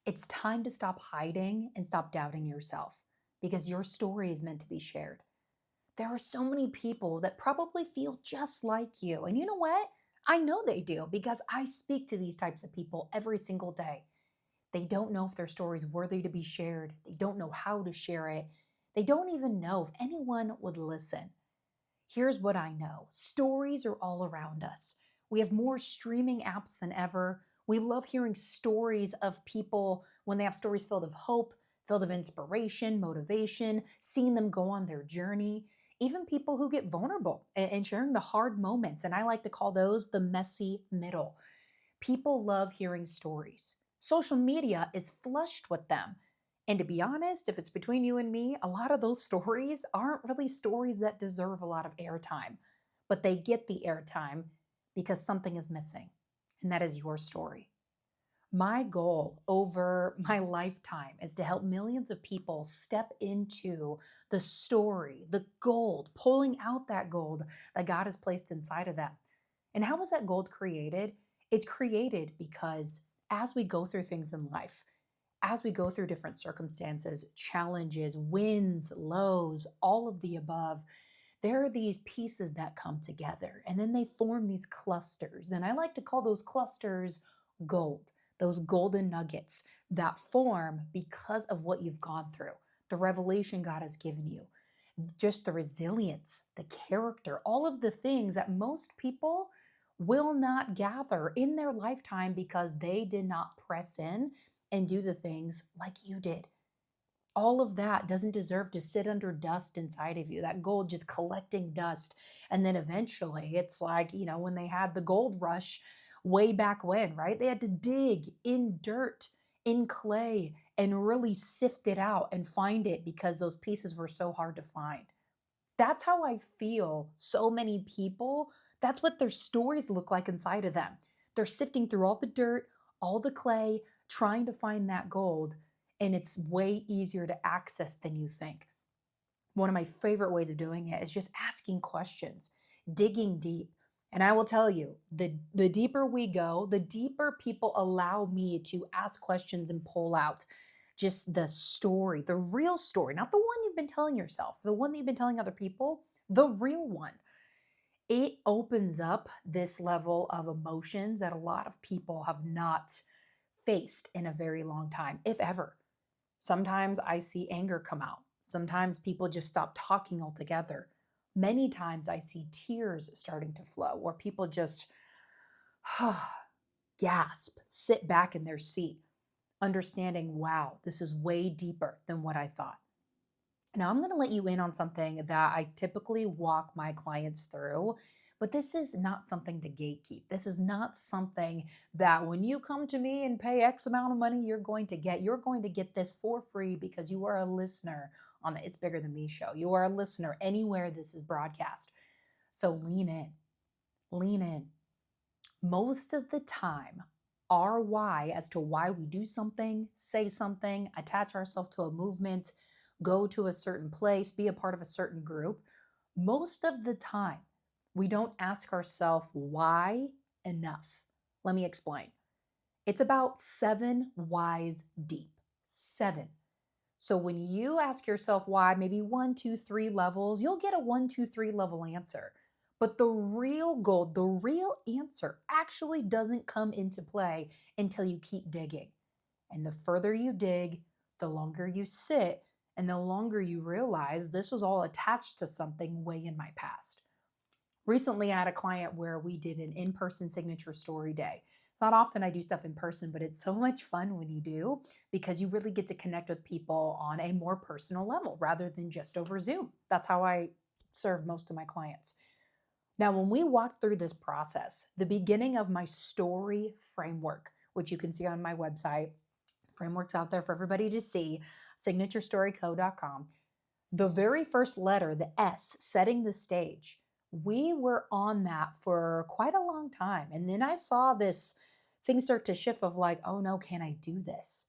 It's time to stop hiding and stop doubting yourself because your story is meant to be shared. There are so many people that probably feel just like you. And you know what? I know they do because I speak to these types of people every single day. They don't know if their story is worthy to be shared. They don't know how to share it. They don't even know if anyone would listen. Here's what I know: stories are all around us. We have more streaming apps than ever. We love hearing stories of people when they have stories filled of hope, filled of inspiration, motivation, seeing them go on their journey. Even people who get vulnerable and sharing the hard moments. And I like to call those the messy middle. People love hearing stories. Social media is flushed with them. And to be honest, if it's between you and me, a lot of those stories aren't really stories that deserve a lot of airtime, but they get the airtime because something is missing, and that is your story. My goal over my lifetime is to help millions of people step into the story, the gold, pulling out that gold that God has placed inside of them. And how was that gold created? It's created because as we go through things in life, as we go through different circumstances, challenges, wins, lows, all of the above, there are these pieces that come together and then they form these clusters. And I like to call those clusters gold, those golden nuggets that form because of what you've gone through, the revelation God has given you, just the resilience, the character, all of the things that most people will not gather in their lifetime because they did not press in and do the things like you did. All of that doesn't deserve to sit under dust inside of you, that gold just collecting dust. And then eventually it's like, when they had the gold rush way back when, right? They had to dig in dirt, in clay, and really sift it out and find it because those pieces were so hard to find. That's how I feel so many people. That's what their stories look like inside of them. They're sifting through all the dirt, all the clay, trying to find that gold, and it's way easier to access than you think. One of my favorite ways of doing it is just asking questions, digging deep. And I will tell you, the deeper we go, the deeper people allow me to ask questions and pull out just the story, the real story, not the one you've been telling yourself, the one that you've been telling other people, the real one. It opens up this level of emotions that a lot of people have not faced in a very long time, if ever. Sometimes I see anger come out. Sometimes people just stop talking altogether. Many times I see tears starting to flow, where people just gasp, sit back in their seat, understanding, wow, this is way deeper than what I thought. Now, I'm going to let you in on something that I typically walk my clients through, but this is not something to gatekeep. This is not something that when you come to me and pay X amount of money, you're going to get. You're going to get this for free because you are a listener on the It's Bigger Than Me show. You are a listener anywhere this is broadcast. So lean in, lean in. Most of the time, our why as to why we do something, say something, attach ourselves to a movement, go to a certain place, be a part of a certain group, most of the time, we don't ask ourselves why enough. Let me explain. It's about 7 whys deep. 7. So when you ask yourself why, maybe 1, 2, 3 levels, you'll get a 1, 2, 3 level answer. But the real gold, the real answer actually doesn't come into play until you keep digging. And the further you dig, the longer you sit, and the longer you realize this was all attached to something way in my past. Recently, I had a client where we did an in person signature story day. It's not often I do stuff in person, but it's so much fun when you do because you really get to connect with people on a more personal level rather than just over Zoom. That's how I serve most of my clients. Now, when we walked through this process, the beginning of my story framework, which you can see on my website, framework's out there for everybody to see, signaturestoryco.com. The very first letter, the S, setting the stage, we were on that for quite a long time. And then I saw this thing start to shift of like, oh no, can I do this?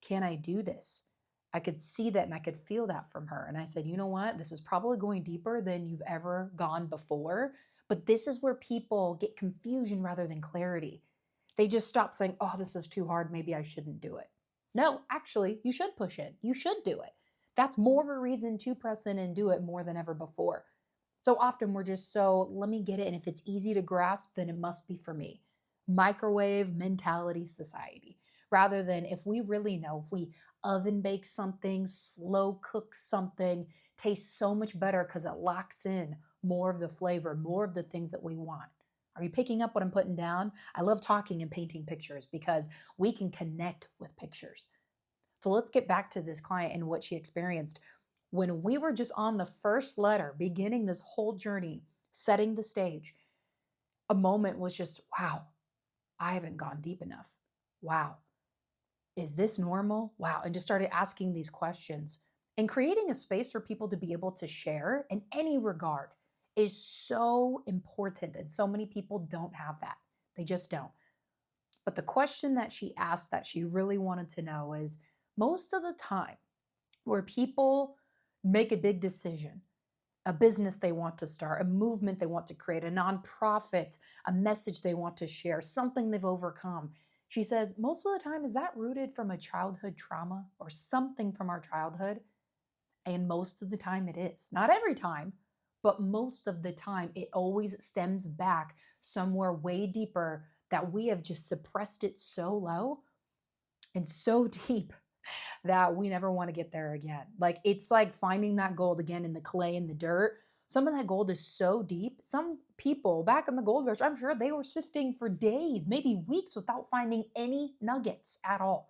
Can I do this? I could see that and I could feel that from her. And I said, you know what? This is probably going deeper than you've ever gone before. But this is where people get confusion rather than clarity. They just stop saying, oh, this is too hard. Maybe I shouldn't do it. No, actually, you should push it. You should do it. That's more of a reason to press in and do it more than ever before. So often we're just so, let me get it. And if it's easy to grasp, then it must be for me. Microwave mentality society. Rather than if we really know, if we oven bake something, slow cook something, tastes so much better because it locks in more of the flavor, more of the things that we want. Are you picking up what I'm putting down? I love talking and painting pictures because we can connect with pictures. So let's get back to this client and what she experienced. When we were just on the first letter, beginning this whole journey, setting the stage, a moment was just, wow, I haven't gone deep enough. Wow, is this normal? Wow. And just started asking these questions and creating a space for people to be able to share in any regard is so important. And so many people don't have that. They just don't. But the question that she asked that she really wanted to know is most of the time where people make a big decision, a business they want to start, a movement they want to create, a nonprofit, a message they want to share, something they've overcome. She says, most of the time, is that rooted from a childhood trauma or something from our childhood? And most of the time, it is. Not every time, but most of the time, it always stems back somewhere way deeper that we have just suppressed it so low and so deep that we never want to get there again. Like it's like finding that gold again in the clay and the dirt. Some of that gold is so deep. Some people back in the gold rush, I'm sure they were sifting for days, maybe weeks without finding any nuggets at all.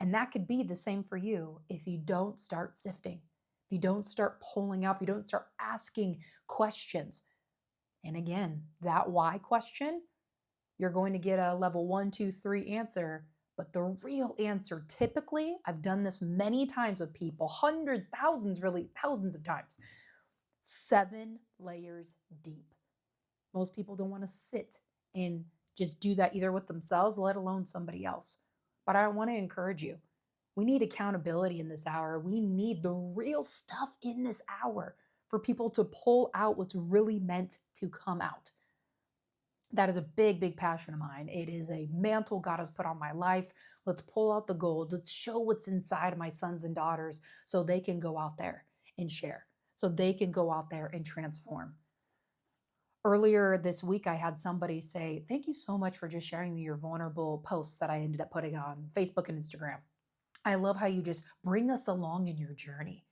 And that could be the same for you if you don't start sifting, if you don't start pulling up, if you don't start asking questions. And again, that why question, you're going to get a level 1, 2, 3 answer. But the real answer, typically, I've done this many times with people, hundreds, thousands, really thousands of times, 7 layers deep. Most people don't want to sit and just do that either with themselves, let alone somebody else. But I want to encourage you. We need accountability in this hour. We need the real stuff in this hour for people to pull out what's really meant to come out. That is a big, big passion of mine. It is a mantle God has put on my life. Let's pull out the gold. Let's show what's inside my sons and daughters so they can go out there and share, so they can go out there and transform. Earlier this week, I had somebody say, thank you so much for just sharing your vulnerable posts that I ended up putting on Facebook and Instagram. I love how you just bring us along in your journey.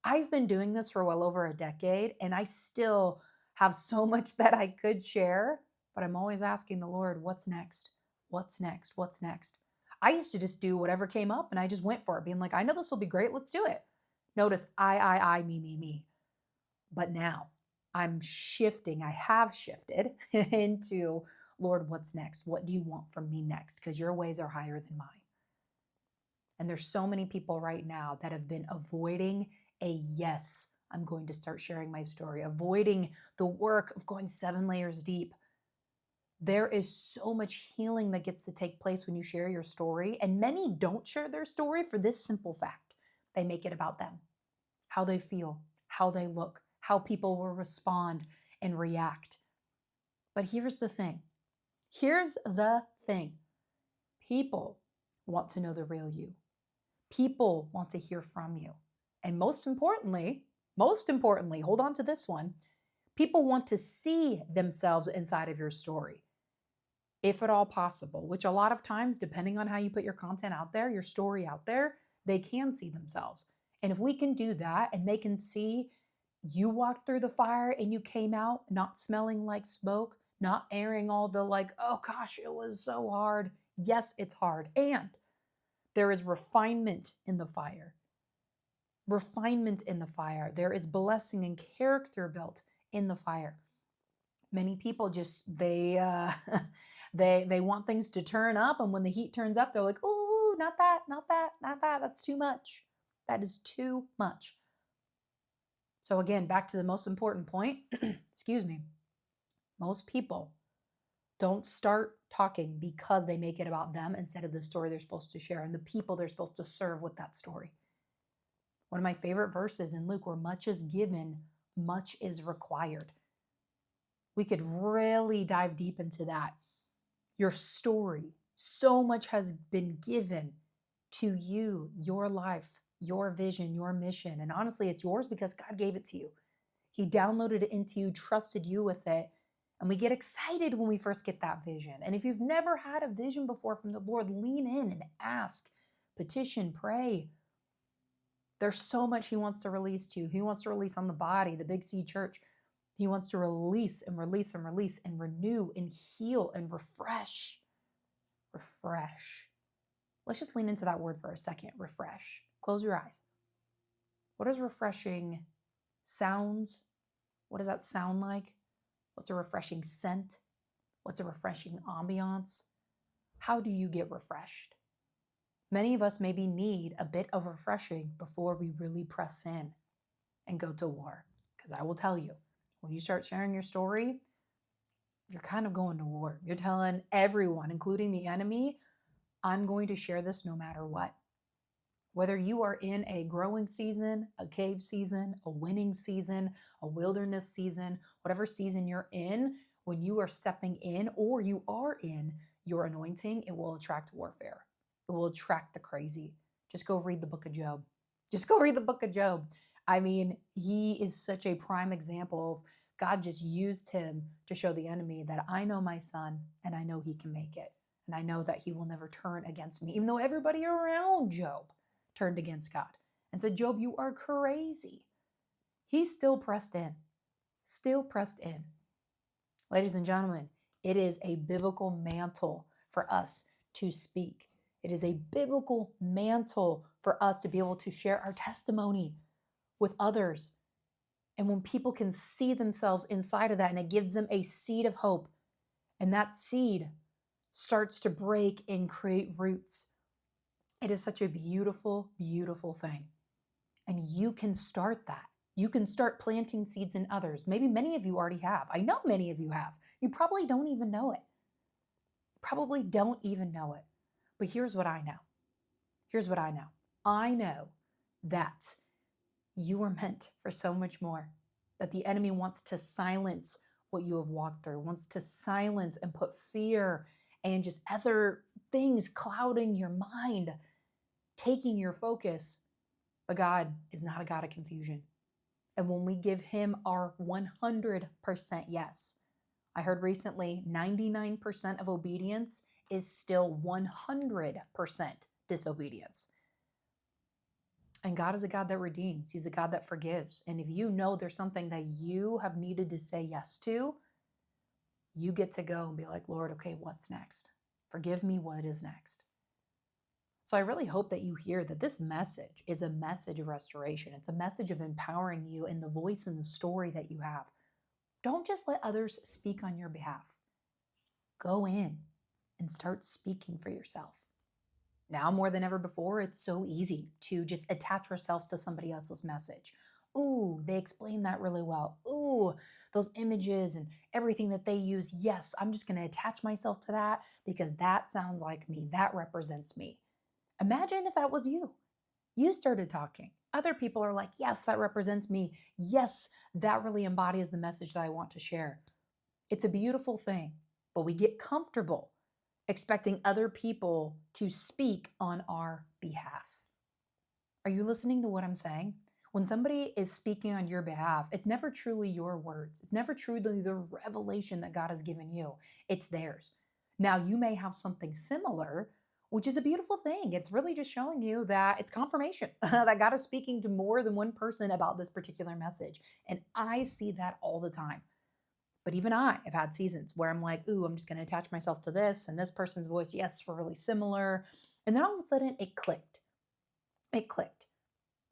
I've been doing this for well over a decade, and I still have so much that I could share, but I'm always asking the Lord, what's next? What's next? What's next? I used to just do whatever came up and I just went for it, being like, I know this will be great. Let's do it. Notice I, me. But now I'm shifting. I have shifted into, Lord, what's next? What do you want from me next? Because your ways are higher than mine. And there's so many people right now that have been avoiding a yes, I'm going to start sharing my story, avoiding the work of going 7 layers deep. There is so much healing that gets to take place when you share your story. And many don't share their story for this simple fact. They make it about them, how they feel, how they look, how people will respond and react. But here's the thing. Here's the thing. People want to know the real you. People want to hear from you. And most importantly, hold on to this one. People want to see themselves inside of your story, if at all possible, which a lot of times, depending on how you put your content out there, your story out there, they can see themselves. And if we can do that and they can see you walked through the fire and you came out not smelling like smoke, not airing all the like, oh gosh, it was so hard. Yes, it's hard. And there is refinement in the fire. Refinement in the fire. There is blessing and character built in the fire. Many people just they want things to turn up, and when the heat turns up, they're like, "Oh, not that, not that, not that. That's too much. That is too much." So again, back to the most important point. Excuse me. Most people don't start talking because they make it about them instead of the story they're supposed to share and the people they're supposed to serve with that story. One of my favorite verses in Luke, where much is given, much is required. We could really dive deep into that. Your story, so much has been given to you, your life, your vision, your mission. And honestly, it's yours because God gave it to you. He downloaded it into you, trusted you with it. And we get excited when we first get that vision. And if you've never had a vision before from the Lord, lean in and ask, petition, pray. There's so much He wants to release to you. He wants to release on the body, the Big C church. He wants to release and release and release and renew and heal and refresh. Refresh. Let's just lean into that word for a second. Refresh. Close your eyes. What does refreshing sounds? What does that sound like? What's a refreshing scent? What's a refreshing ambiance? How do you get refreshed? Many of us maybe need a bit of refreshing before we really press in and go to war. Because I will tell you, when you start sharing your story, you're kind of going to war. You're telling everyone, including the enemy, I'm going to share this no matter what. Whether you are in a growing season, a cave season, a winning season, a wilderness season, whatever season you're in, when you are stepping in or you are in your anointing, it will attract warfare. It will attract the crazy. Just go read the book of Job. Just go read the book of Job. I mean, he is such a prime example of God just used him to show the enemy that I know my son and I know he can make it. And I know that he will never turn against me, even though everybody around Job turned against God and said, Job, you are crazy. He still pressed in, still pressed in. Ladies and gentlemen, it is a biblical mantle for us to speak. It is a biblical mantle for us to be able to share our testimony with others. And when people can see themselves inside of that, and it gives them a seed of hope, and that seed starts to break and create roots. It is such a beautiful, beautiful thing. And you can start that. You can start planting seeds in others. Maybe many of you already have. I know many of you have. You probably don't even know it. Probably don't even know it. But here's what I know. Here's what I know. I know that you are meant for so much more. That the enemy wants to silence what you have walked through, wants to silence and put fear and just other things clouding your mind, taking your focus. But God is not a God of confusion. And when we give him our 100% yes, I heard recently 99% of obedience is still 100% disobedience. And God is a God that redeems. He's a God that forgives. And if you know there's something that you have needed to say yes to, you get to go and be like, Lord, okay, what's next? Forgive me, what is next? So I really hope that you hear that this message is a message of restoration. It's a message of empowering you in the voice and the story that you have. Don't just let others speak on your behalf. Go in and start speaking for yourself. Now more than ever before, it's so easy to just attach yourself to somebody else's message. Ooh, they explain that really well. Ooh, those images and everything that they use. Yes, I'm just going to attach myself to that because that sounds like me. That represents me. Imagine if that was you. You started talking. Other people are like, yes, that represents me. Yes, that really embodies the message that I want to share. It's a beautiful thing, but we get comfortable expecting other people to speak on our behalf. Are you listening to what I'm saying? When somebody is speaking on your behalf, it's never truly your words. It's never truly the revelation that God has given you. It's theirs. Now, you may have something similar, which is a beautiful thing. It's really just showing you that it's confirmation that God is speaking to more than one person about this particular message. And I see that all the time. But even I have had seasons where I'm like, ooh, I'm just going to attach myself to this and this person's voice. Yes, we're really similar. And then all of a sudden it clicked. It clicked.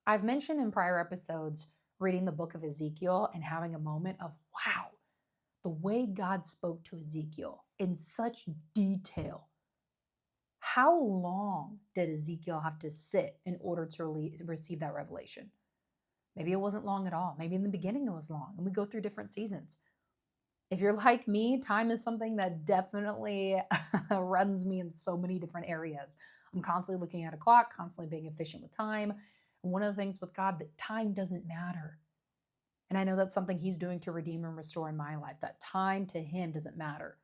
I've mentioned in prior episodes reading the book of Ezekiel and having a moment of, wow, the way God spoke to Ezekiel in such detail. How long did Ezekiel have to sit in order to receive that revelation? Maybe it wasn't long at all. Maybe in the beginning it was long, and we go through different seasons. If you're like me, time is something that definitely runs me in so many different areas. I'm constantly looking at a clock, constantly being efficient with time. And one of the things with God, that time doesn't matter. And I know that's something he's doing to redeem and restore in my life, that time to him doesn't matter.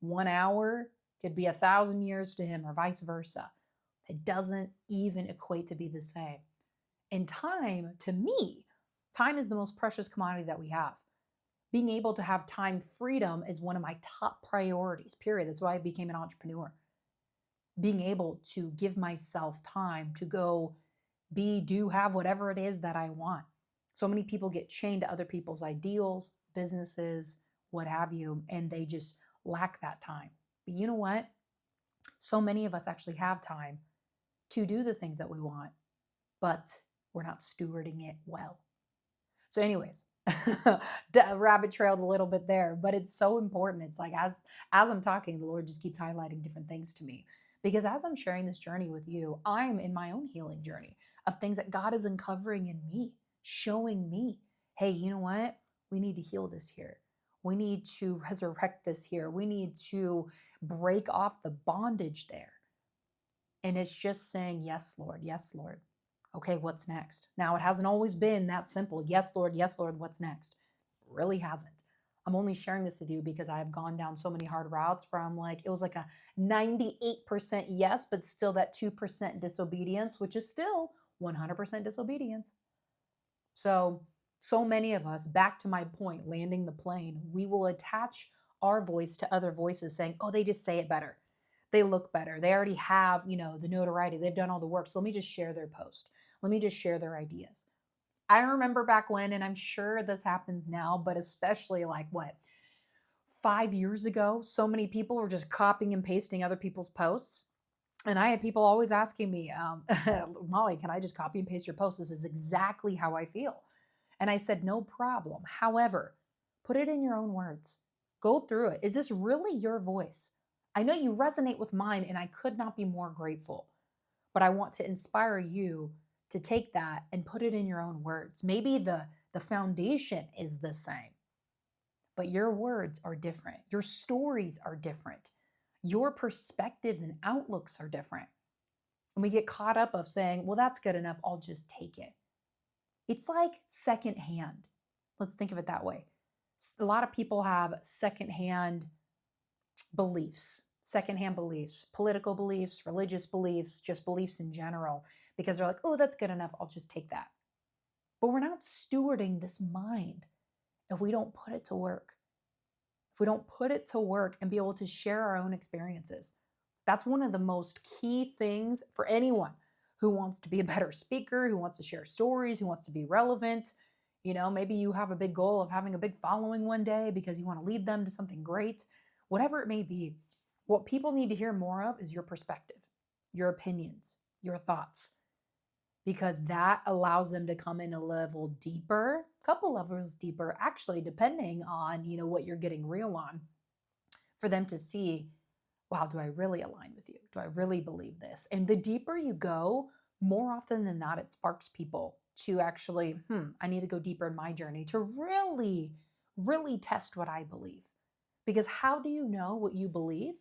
1 hour could be 1,000 years to him or vice versa. It doesn't even equate to be the same. And time, to me, time is the most precious commodity that we have. Being able to have time freedom is one of my top priorities, period. That's why I became an entrepreneur. Being able to give myself time to go be, do, have whatever it is that I want. So many people get chained to other people's ideals, businesses, what have you, and they just lack that time. But you know what? So many of us actually have time to do the things that we want, but we're not stewarding it well. So, anyways, rabbit trailed a little bit there, but it's so important. It's like as I'm talking, the Lord just keeps highlighting different things to me. Because as I'm sharing this journey with you, I'm in my own healing journey of things that God is uncovering in me, showing me, hey, you know what? We need to heal this here. We need to resurrect this here. We need to break off the bondage there. And it's just saying, yes, Lord, yes, Lord. Okay, what's next? Now, it hasn't always been that simple. Yes, Lord, what's next? It really hasn't. I'm only sharing this with you because I have gone down so many hard routes where I'm like, it was like a 98% yes, but still that 2% disobedience, which is still 100% disobedience. So many of us, back to my point, landing the plane, we will attach our voice to other voices saying, oh, they just say it better. They look better. They already have, the notoriety. They've done all the work. So let me just share their post. Let me just share their ideas. I remember back when, and I'm sure this happens now, but especially like 5 years ago, so many people were just copying and pasting other people's posts. And I had people always asking me, Molly, can I just copy and paste your post? This is exactly how I feel. And I said, no problem. However, put it in your own words. Go through it. Is this really your voice? I know you resonate with mine, and I could not be more grateful. But I want to inspire you to take that and put it in your own words. Maybe the foundation is the same, but your words are different. Your stories are different. Your perspectives and outlooks are different. And we get caught up of saying, well, that's good enough. I'll just take it. It's like secondhand. Let's think of it that way. A lot of people have secondhand beliefs, political beliefs, religious beliefs, just beliefs in general, because they're like, oh, that's good enough. I'll just take that. But we're not stewarding this mind if we don't put it to work. If we don't put it to work and be able to share our own experiences. That's one of the most key things for anyone who wants to be a better speaker, who wants to share stories, who wants to be relevant. Maybe you have a big goal of having a big following one day because you want to lead them to something great. Whatever it may be, what people need to hear more of is your perspective, your opinions, your thoughts, because that allows them to come in a level deeper, a couple levels deeper, actually, depending on, what you're getting real on, for them to see, wow, do I really align with you? Do I really believe this? And the deeper you go, more often than not, it sparks people to actually, I need to go deeper in my journey to really, really test what I believe. Because how do you know what you believe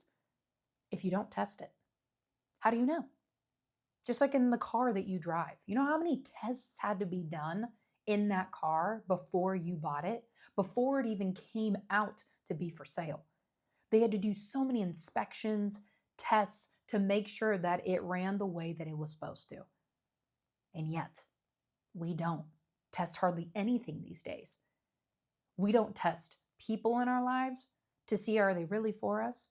if you don't test it? How do you know? Just like in the car that you drive. You know how many tests had to be done in that car before you bought it? Before it even came out to be for sale. They had to do so many inspections, tests to make sure that it ran the way that it was supposed to. And yet, we don't test hardly anything these days. We don't test people in our lives to see, are they really for us?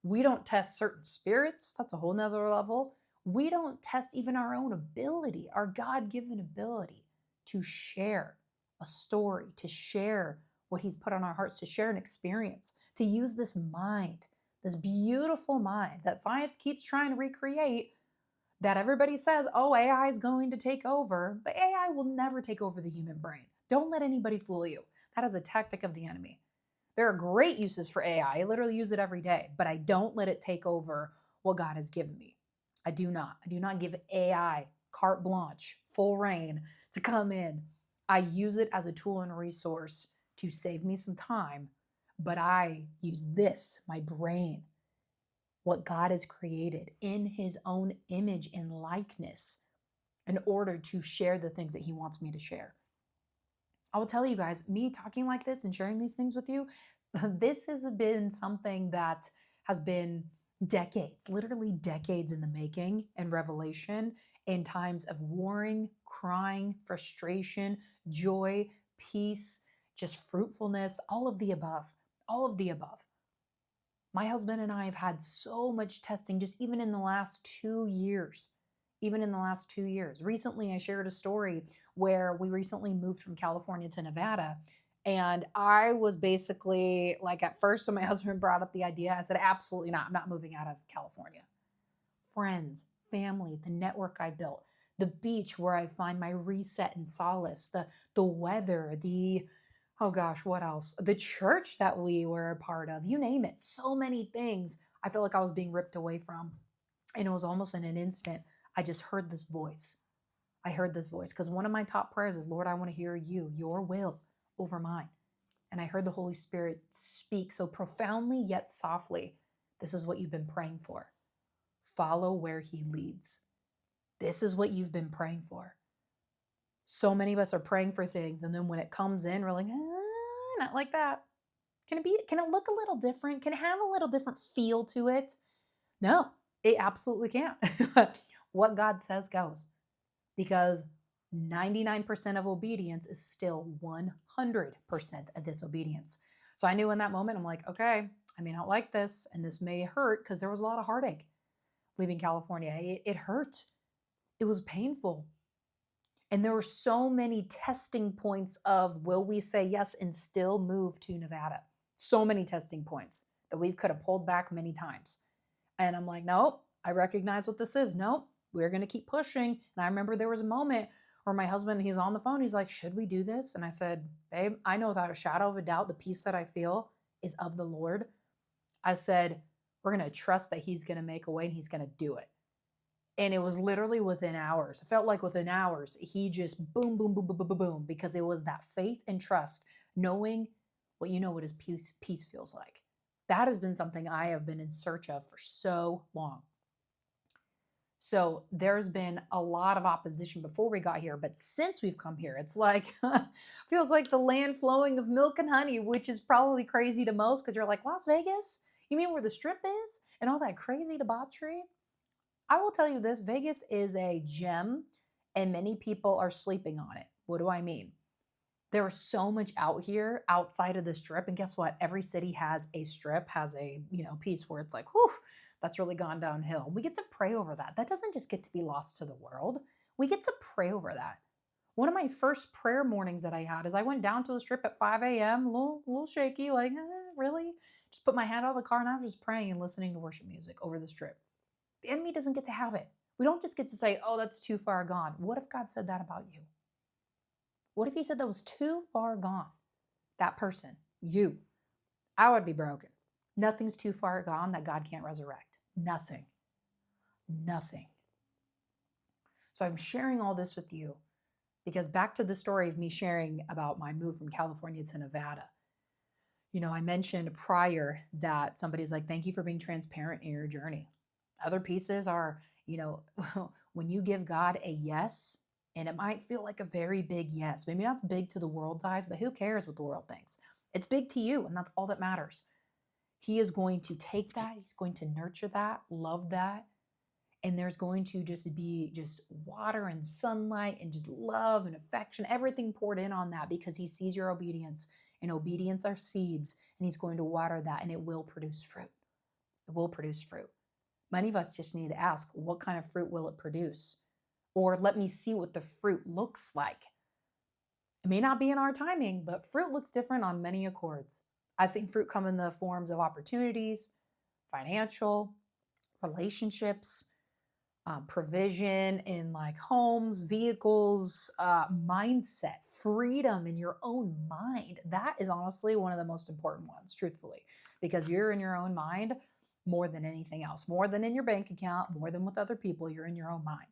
We don't test certain spirits. That's a whole nother level. We don't test even our own ability, our God-given ability to share a story, to share what He's put on our hearts, to share an experience, to use this mind, this beautiful mind that science keeps trying to recreate, that everybody says, oh, AI is going to take over. The AI will never take over the human brain. Don't let anybody fool you. That is a tactic of the enemy. There are great uses for AI. I literally use it every day, but I don't let it take over what God has given me. I do not. I do not give AI carte blanche, full reign to come in. I use it as a tool and a resource to save me some time, but I use this, my brain, what God has created in His own image and likeness, in order to share the things that He wants me to share. I will tell you guys, me talking like this and sharing these things with you, this has been something that has been decades, literally decades in the making and revelation in times of warring, crying, frustration, joy, peace, just fruitfulness, all of the above, all of the above. My husband and I have had so much testing just even in the last 2 years. Even in the last 2 years. Recently, I shared a story where we recently moved from California to Nevada. And I was basically like, at first, when my husband brought up the idea, I said, absolutely not. I'm not moving out of California. Friends, family, the network I built, the beach where I find my reset and solace, the weather, the oh gosh, what else? The church that we were a part of, you name it. So many things I feel like I was being ripped away from. And it was almost in an instant, I just heard this voice. I heard this voice because one of my top prayers is, Lord, I want to hear you, your will over mine. And I heard the Holy Spirit speak so profoundly yet softly. This is what you've been praying for. Follow where he leads. This is what you've been praying for. So many of us are praying for things, and then when it comes in, we're like, not like that. Can it look a little different? Can it have a little different feel to it? No, it absolutely can't. What God says goes. Because 99% of obedience is still 100% of disobedience. So I knew in that moment, I'm like, okay, I may not like this, and this may hurt because there was a lot of heartache leaving California. It hurt. It was painful. And there were so many testing points of will we say yes and still move to Nevada? So many testing points that we could have pulled back many times. And I'm like, nope, I recognize what this is. Nope, we're going to keep pushing. And I remember there was a moment where my husband, he's on the phone. He's like, should we do this? And I said, babe, I know without a shadow of a doubt, the peace that I feel is of the Lord. I said, we're going to trust that he's going to make a way and he's going to do it. And it was literally within hours. It felt like within hours, he just boom, boom, boom, boom, boom, boom, boom, because it was that faith and trust, knowing what his peace feels like. That has been something I have been in search of for so long. So there's been a lot of opposition before we got here, but since we've come here, it's like, feels like the land flowing of milk and honey, which is probably crazy to most because you're like, Las Vegas? You mean where the strip is and all that crazy debauchery? I will tell you this, Vegas is a gem and many people are sleeping on it. What do I mean? There is so much out here outside of the strip. And guess what? Every city has a strip, has a, piece where it's like, whew, that's really gone downhill. We get to pray over that. That doesn't just get to be lost to the world. We get to pray over that. One of my first prayer mornings that I had is I went down to the strip at 5 a.m., a little shaky, like, really? Just put my hand out of the car and I was just praying and listening to worship music over the strip. The enemy doesn't get to have it. We don't just get to say, oh, that's too far gone. What if God said that about you? What if he said that was too far gone? That person, you. I would be broken. Nothing's too far gone that God can't resurrect. Nothing. Nothing. So I'm sharing all this with you because back to the story of me sharing about my move from California to Nevada. I mentioned prior that somebody's like, thank you for being transparent in your journey. Other pieces are, when you give God a yes, and it might feel like a very big yes, maybe not big to the world's eyes, but who cares what the world thinks? It's big to you, and that's all that matters. He is going to take that, he's going to nurture that, love that, and there's going to just be just water and sunlight and just love and affection, everything poured in on that because he sees your obedience, and obedience are seeds, and he's going to water that, and it will produce fruit. It will produce fruit. Many of us just need to ask, what kind of fruit will it produce? Or let me see what the fruit looks like. It may not be in our timing, but fruit looks different on many accords. I've seen fruit come in the forms of opportunities, financial, relationships, provision in like homes, vehicles, mindset, freedom in your own mind. That is honestly one of the most important ones, truthfully, because you're in your own mind more than anything else, more than in your bank account, more than with other people, you're in your own mind.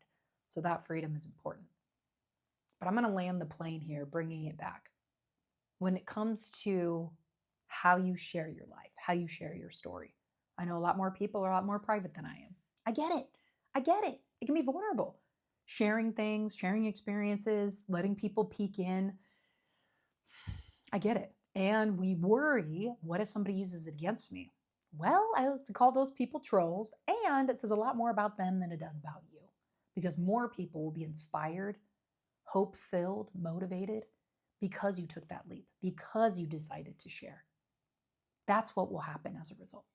So that freedom is important. But I'm going to land the plane here, bringing it back. When it comes to how you share your life, how you share your story, I know a lot more people are a lot more private than I am. I get it. It can be vulnerable. Sharing things, sharing experiences, letting people peek in. I get it. And we worry, what if somebody uses it against me? Well, I like to call those people trolls, and it says a lot more about them than it does about you because more people will be inspired, hope filled, motivated because you took that leap, because you decided to share. That's what will happen as a result.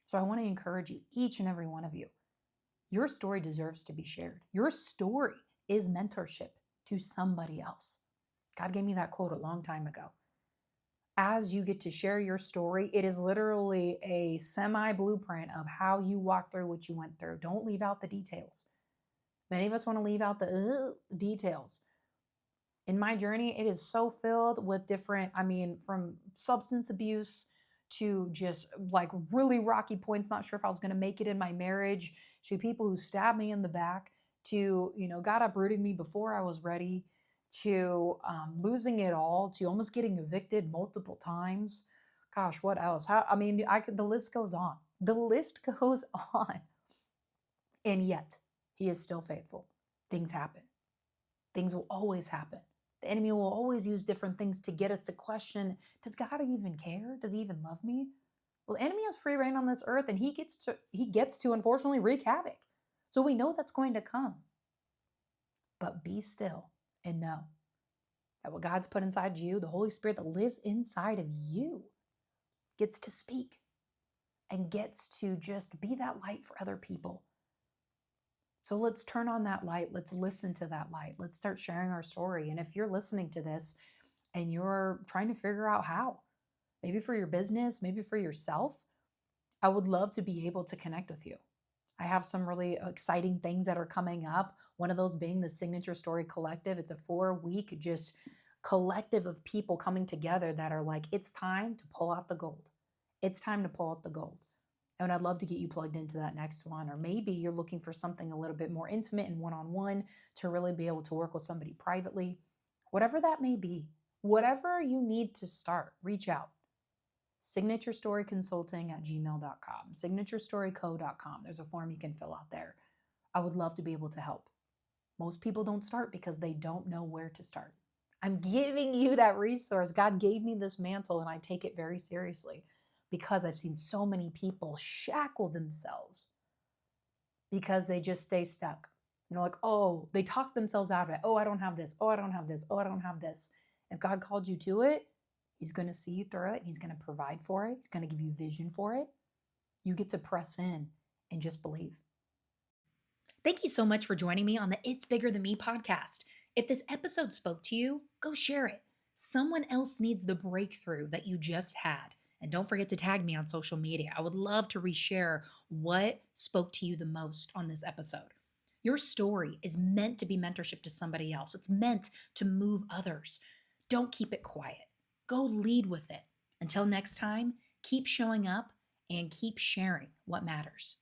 So I want to encourage you, each and every one of you, your story deserves to be shared. Your story is mentorship to somebody else. God gave me that quote a long time ago. As you get to share your story, it is literally a semi blueprint of how you walk through what you went through. Don't leave out the details. Many of us want to leave out the details. In my journey, it is so filled with different, from substance abuse to just like really rocky points, not sure if I was going to make it in my marriage, to people who stabbed me in the back, to, God uprooting me before I was ready, to losing it all, to almost getting evicted multiple times. Gosh, what else? The list goes on. The list goes on. And yet, he is still faithful. Things happen. Things will always happen. The enemy will always use different things to get us to question, does God even care? Does he even love me? Well, the enemy has free reign on this earth and he gets to unfortunately wreak havoc. So we know that's going to come. But be still and know that what God's put inside you, the Holy Spirit that lives inside of you, gets to speak and gets to just be that light for other people. So let's turn on that light. Let's listen to that light. Let's start sharing our story. And if you're listening to this and you're trying to figure out how, maybe for your business, maybe for yourself, I would love to be able to connect with you. I have some really exciting things that are coming up. One of those being the Signature Story Collective. It's a 4-week just collective of people coming together that are like, it's time to pull out the gold. It's time to pull out the gold. And I'd love to get you plugged into that next one. Or maybe you're looking for something a little bit more intimate and one-on-one to really be able to work with somebody privately. Whatever that may be, whatever you need to start, reach out. signaturestoryconsulting@gmail.com, signaturestoryco.com. There's a form you can fill out there. I would love to be able to help. Most people don't start because they don't know where to start. I'm giving you that resource. God gave me this mantle and I take it very seriously because I've seen so many people shackle themselves because they just stay stuck. Like, oh, they talk themselves out of it. Oh, I don't have this. Oh, I don't have this. Oh, I don't have this. If God called you to it, he's going to see you through it. He's going to provide for it. He's going to give you vision for it. You get to press in and just believe. Thank you so much for joining me on the It's Bigger Than Me podcast. If this episode spoke to you, go share it. Someone else needs the breakthrough that you just had. And don't forget to tag me on social media. I would love to reshare what spoke to you the most on this episode. Your story is meant to be mentorship to somebody else. It's meant to move others. Don't keep it quiet. Go lead with it. Until next time, keep showing up and keep sharing what matters.